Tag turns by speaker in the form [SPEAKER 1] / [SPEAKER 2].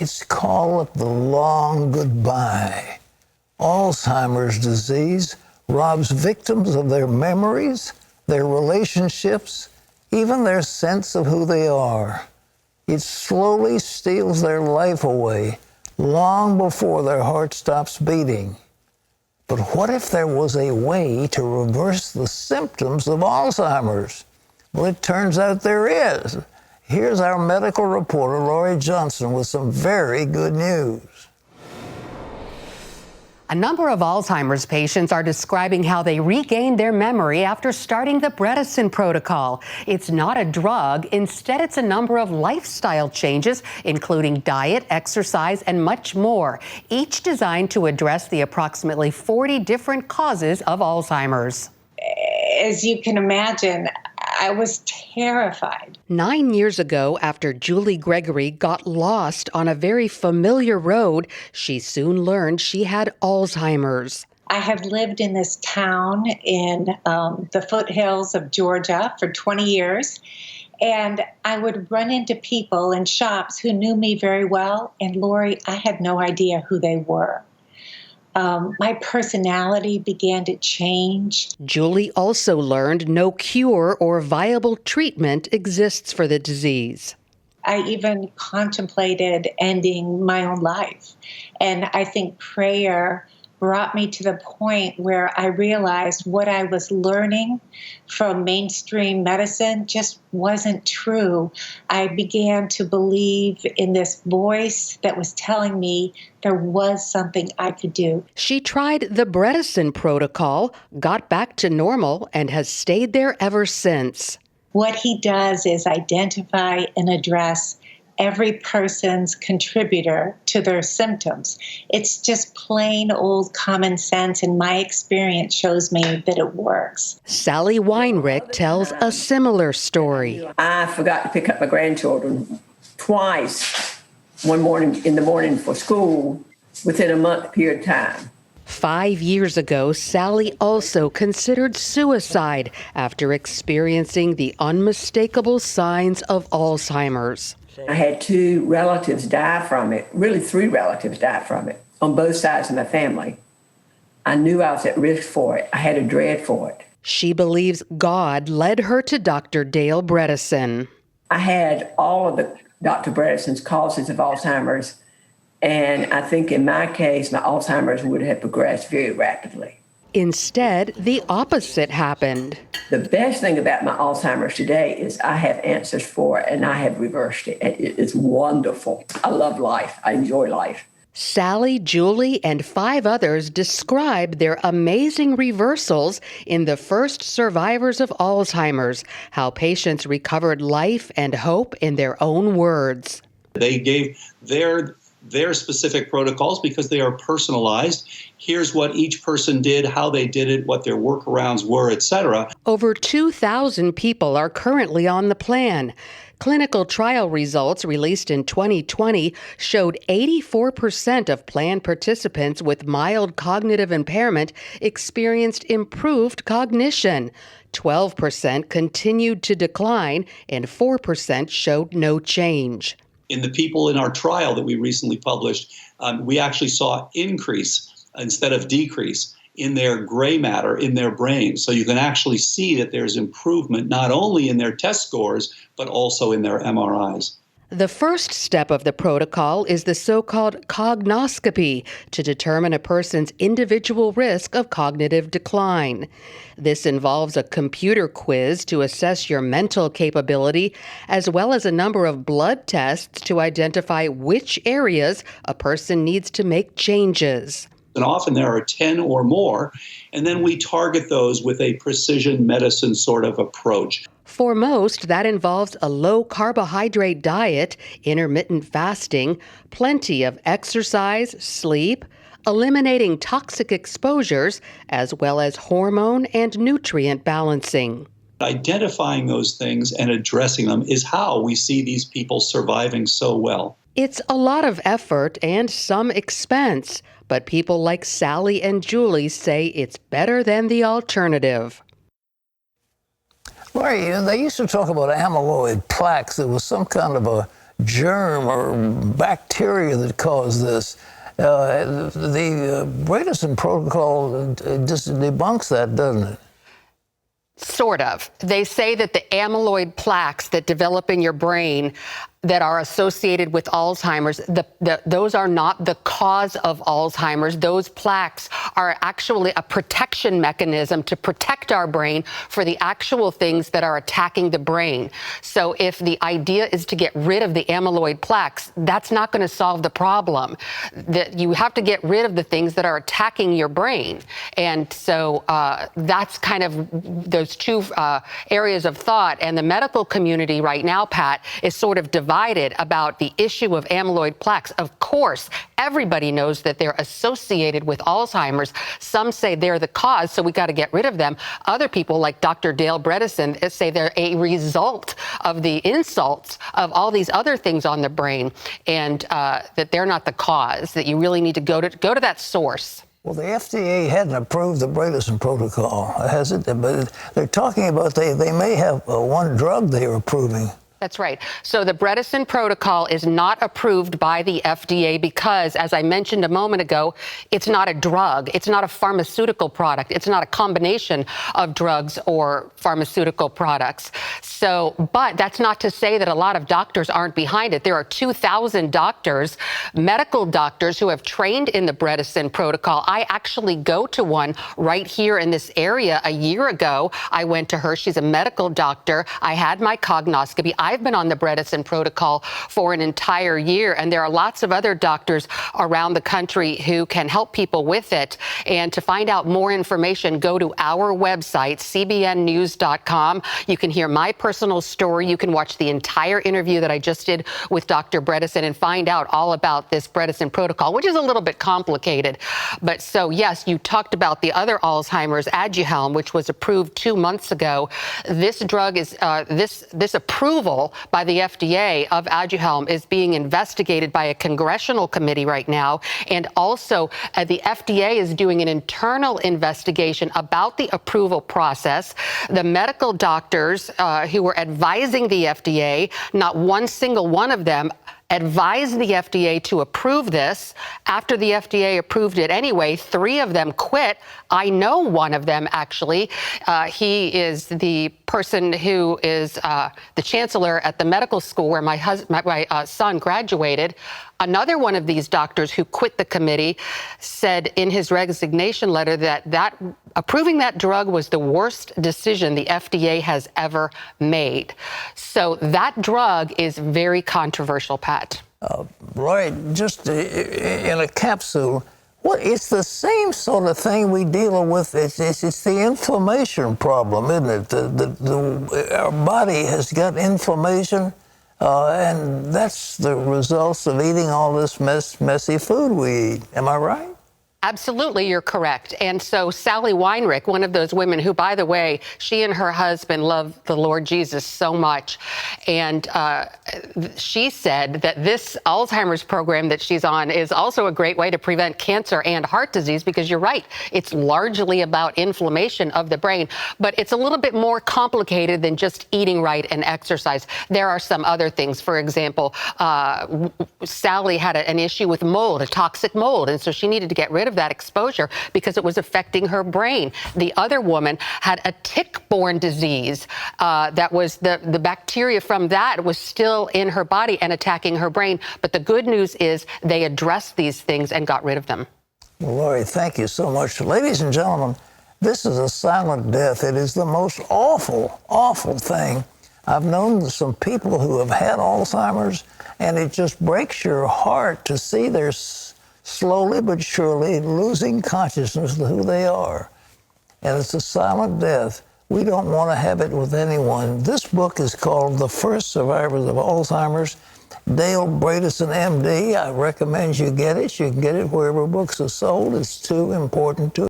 [SPEAKER 1] It's called the long goodbye. Alzheimer's disease robs victims of their memories, their relationships, even their sense of who they are. It slowly steals their life away long before their heart stops beating. But what if there was a way to reverse the symptoms of Alzheimer's? Well, it turns out there is. Here's our medical reporter, Lorie Johnson, with some very good news.
[SPEAKER 2] A number of Alzheimer's patients are describing how they regained their memory after starting the Bredesen protocol. It's not a drug. Instead, it's a number of lifestyle changes, including diet, exercise, and much more, each designed to address the approximately 40 different causes of Alzheimer's.
[SPEAKER 3] As you can imagine, I was terrified.
[SPEAKER 2] 9 years ago, after Julie Gregory got lost on a very familiar road, she soon learned she had Alzheimer's.
[SPEAKER 3] I have lived in this town in the foothills of Georgia for 20 years, and I would run into people in shops who knew me very well, and Lorie, I had no idea who they were. My personality began to change.
[SPEAKER 2] Julie also learned no cure or viable treatment exists for the disease.
[SPEAKER 3] I even contemplated ending my own life. And I think prayer brought me to the point where I realized what I was learning from mainstream medicine just wasn't true. I began to believe in this voice that was telling me there was something I could do.
[SPEAKER 2] She tried the Bredesen protocol, got back to normal, and has stayed there ever since.
[SPEAKER 3] What he does is identify and address every person's contributor to their symptoms. It's just plain old common sense, and my experience shows me that it works.
[SPEAKER 2] Sally Weinrich tells a similar story.
[SPEAKER 4] I forgot to pick up my grandchildren twice, one morning in the morning for school, within a month period of time.
[SPEAKER 2] 5 years ago, Sally also considered suicide after experiencing the unmistakable signs of Alzheimer's.
[SPEAKER 4] I had 2 relatives die from it, really 3 relatives die from it, on both sides of my family. I knew I was at risk for it. I had a dread for it.
[SPEAKER 2] She believes God led her to Dr. Dale Bredesen.
[SPEAKER 4] I had all of the Dr. Bredesen's causes of Alzheimer's, and I think in my case, my Alzheimer's would have progressed very rapidly.
[SPEAKER 2] Instead, the opposite happened.
[SPEAKER 4] The best thing about my Alzheimer's today is I have answers for it, and I have reversed it. It is wonderful. I love life. I enjoy life.
[SPEAKER 2] Sally, Julie, and 5 others describe their amazing reversals in the first survivors of Alzheimer's, how patients recovered life and hope in their own words.
[SPEAKER 5] They gave their specific protocols because they are personalized. Here's what each person did, how they did it, what their workarounds were, etc.
[SPEAKER 2] Over 2,000 people are currently on the plan. Clinical trial results released in 2020 showed 84% of plan participants with mild cognitive impairment experienced improved cognition. 12% continued to decline, and 4% showed no change.
[SPEAKER 5] In the people in our trial that we recently published, we actually saw increase instead of decrease in their gray matter in their brain. So you can actually see that there's improvement not only in their test scores, but also in their MRIs.
[SPEAKER 2] The first step of the protocol is the so-called cognoscopy to determine a person's individual risk of cognitive decline. This involves a computer quiz to assess your mental capability, as well as a number of blood tests to identify which areas a person needs to make changes.
[SPEAKER 5] And often there are 10 or more, and then we target those with a precision medicine sort of approach.
[SPEAKER 2] For most, that involves a low-carbohydrate diet, intermittent fasting, plenty of exercise, sleep, eliminating toxic exposures, as well as hormone and nutrient balancing.
[SPEAKER 5] Identifying those things and addressing them is how we see these people surviving so well.
[SPEAKER 2] It's a lot of effort and some expense, but people like Sally and Julie say it's better than the alternative.
[SPEAKER 1] Lorie, they used to talk about amyloid plaques. There was some kind of a germ or bacteria that cause this. The Bredesen protocol just debunks that, doesn't it?
[SPEAKER 2] Sort of. They say that the amyloid plaques that develop in your brain that are associated with Alzheimer's, those are not the cause of Alzheimer's. Those plaques are actually a protection mechanism to protect our brain for the actual things that are attacking the brain. So if the idea is to get rid of the amyloid plaques, that's not going to solve the problem. That you have to get rid of the things that are attacking your brain. And so that's kind of those two areas of thought. And the medical community right now, Pat, is sort of divided about the issue of amyloid plaques. Of course, everybody knows that they're associated with Alzheimer's. Some say they're the cause, so we got to get rid of them. Other people, like Dr. Dale Bredesen, say they're a result of the insults of all these other things on the brain, and that they're not the cause, that you really need to go to that source.
[SPEAKER 1] Well, the FDA hadn't approved the Bredesen protocol, has it? But they're talking about they may have one drug they are approving.
[SPEAKER 2] That's right. So the Bredesen protocol is not approved by the FDA because, as I mentioned a moment ago, it's not a drug. It's not a pharmaceutical product. It's not a combination of drugs or pharmaceutical products. So, but that's not to say that a lot of doctors aren't behind it. There are 2,000 doctors, medical doctors, who have trained in the Bredesen protocol. I actually go to one right here in this area a year ago. I went to her. She's a medical doctor. I had my cognoscopy. I've been on the Bredesen protocol for an entire year, and there are lots of other doctors around the country who can help people with it. And to find out more information, go to our website, cbnnews.com. You can hear my personal story. You can watch the entire interview that I just did with Dr. Bredesen and find out all about this Bredesen protocol, which is a little bit complicated. But so, yes, you talked about the other Alzheimer's, Aduhelm, which was approved 2 months ago. This drug is, this approval by the FDA of Aduhelm is being investigated by a congressional committee right now. And also, the FDA is doing an internal investigation about the approval process. The medical doctors who were advising the FDA, not one single one of them advised the FDA to approve this. After the FDA approved it anyway, 3 of them quit. I know one of them, actually. He is the person who is the chancellor at the medical school where my son graduated. Another one of these doctors who quit the committee said in his resignation letter that approving that drug was the worst decision the FDA has ever made. So that drug is very controversial, Pat.
[SPEAKER 1] Right, just in a capsule. Well, it's the same sort of thing we deal with. It's the inflammation problem, isn't it? Our body has got inflammation. And that's the results of eating all this messy food we eat. Am I right?
[SPEAKER 2] Absolutely, you're correct. And so Sally Weinrich, one of those women who, by the way, she and her husband love the Lord Jesus so much. And she said that this Alzheimer's program that she's on is also a great way to prevent cancer and heart disease, because you're right, it's largely about inflammation of the brain. But it's a little bit more complicated than just eating right and exercise. There are some other things. For example, Sally had an issue with mold, a toxic mold, and so she needed to get rid of that exposure because it was affecting her brain. The other woman had a tick-borne disease that was the bacteria from that was still in her body and attacking her brain. But the good news is they addressed these things and got rid of them.
[SPEAKER 1] Well, Lorie, thank you so much. Ladies and gentlemen, this is a silent death. It is the most awful, awful thing. I've known some people who have had Alzheimer's, and it just breaks your heart to see their slowly but surely losing consciousness of who they are. And it's a silent death. We don't want to have it with anyone. This book is called The First Survivors of Alzheimer's. Dale Bredesen, MD. I recommend you get it. You can get it wherever books are sold. It's too important to